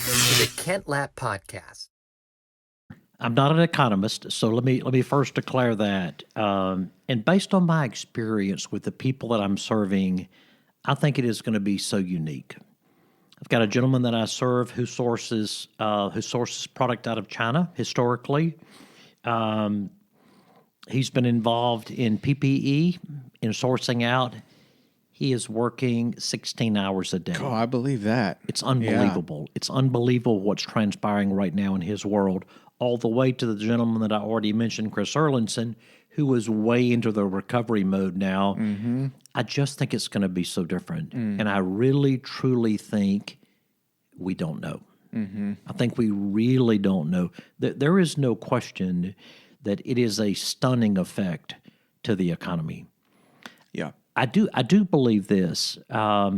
To the Kent Lapp Podcast. I'm not an economist, so let me first declare that. And based on my experience with the people that I'm serving, I think it is going to be so unique. I've got a gentleman that I serve who sources product out of China historically. He's been involved in PPE, in sourcing out. He is working 16 hours a day. Oh, I believe that. It's unbelievable. It's unbelievable what's transpiring right now in his world, all the way to the gentleman that I already mentioned, Chris Erlinson, who is way into the recovery mode now. Mm-hmm. I just think it's going to be so different. And I really, truly think we don't know. Mm-hmm. I think we really don't know. There is no question that it is a stunning effect to the economy. Yeah. I do believe this. A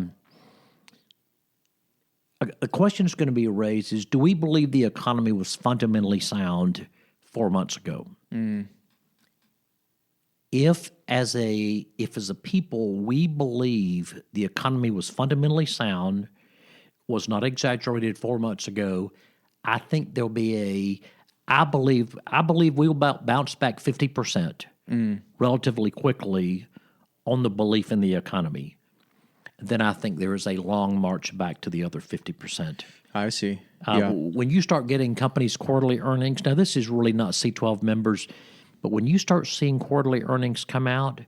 question is going to be raised is, do we believe the economy was fundamentally sound 4 months ago? If as a people we believe the economy was fundamentally sound, was not exaggerated 4 months ago, I think there'll be I believe we'll bounce back 50% relatively quickly on the belief in the economy. Then I think there is a long march back to the other 50%. I see. When you start getting companies' quarterly earnings, now this is really not C12 members, but when you start seeing quarterly earnings come out,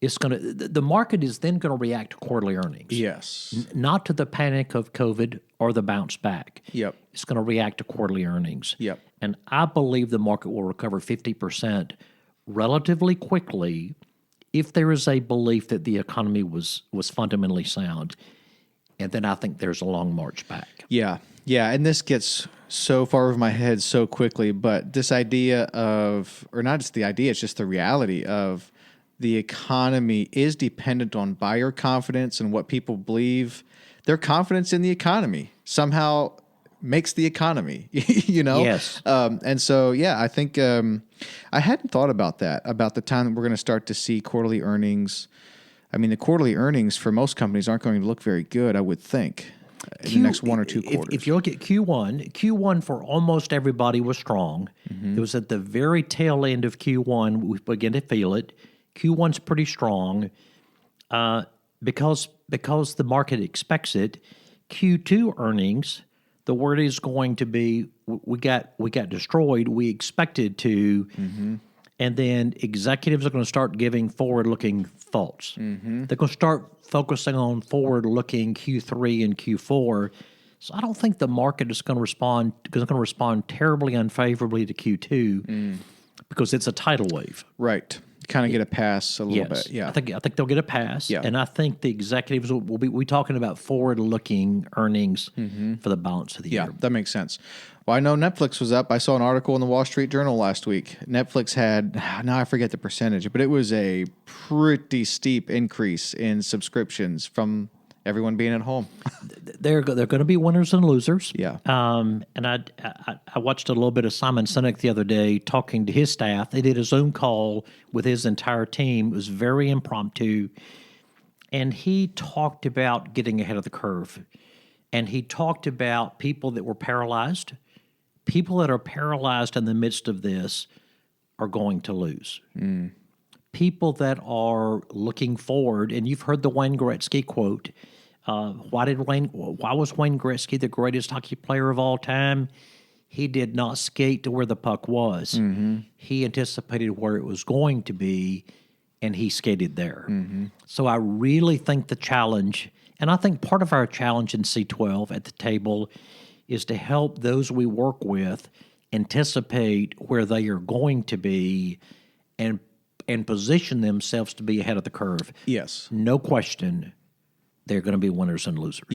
the market is then going to react to quarterly earnings. Yes. Not to the panic of COVID or the bounce back. Yep. It's going to react to quarterly earnings. Yep. And I believe the market will recover 50% relatively quickly if there is a belief that the economy was fundamentally sound. And then I think there's a long march back. Yeah. Yeah. And this gets so far over my head so quickly, but this idea of, or not just the idea, it's just the reality of the economy is dependent on buyer confidence and what people believe. Their confidence in the economy somehow makes the economy, you know? Yes. And so, yeah, I think I hadn't thought about that, about the time that we're going to start to see quarterly earnings. I mean, the quarterly earnings for most companies aren't going to look very good, I would think, in the next 1 or 2 quarters. If you look at Q1 for almost everybody was strong. It was at the very tail end of Q1 we began to feel it. Q1's pretty strong because the market expects it. Q2 earnings, the word is going to be we got destroyed. We expected to, and then executives are going to start giving forward-looking thoughts. They're going to start focusing on forward-looking Q3 and Q4. So I don't think the market is going to respond terribly unfavorably to Q2 because it's a tidal wave. Right. Kind of get a pass a little bit. Yeah. I think they'll get a pass. Yeah. And I think the executives will be talking about forward-looking earnings for the balance of the year. Yeah, that makes sense. Well, I know Netflix was up. I saw an article in the Wall Street Journal last week. Netflix had, now I forget the percentage, but it was a pretty steep increase in subscriptions from everyone being at home. They're going to be winners and losers. Yeah. And I watched a little bit of Simon Sinek the other day talking to his staff. They did a Zoom call with his entire team. It was very impromptu. And he talked about getting ahead of the curve. And he talked about people that were paralyzed. People that are paralyzed in the midst of this are going to lose. People that are looking forward, and you've heard the Wayne Gretzky quote. Why was Wayne Gretzky the greatest hockey player of all time? He did not skate to where the puck was. He anticipated where it was going to be, and he skated there. So I really think the challenge, and I think part of our challenge in C12 at the table is to help those we work with anticipate where they are going to be and position themselves to be ahead of the curve. Yes. No question, they're going to be winners and losers.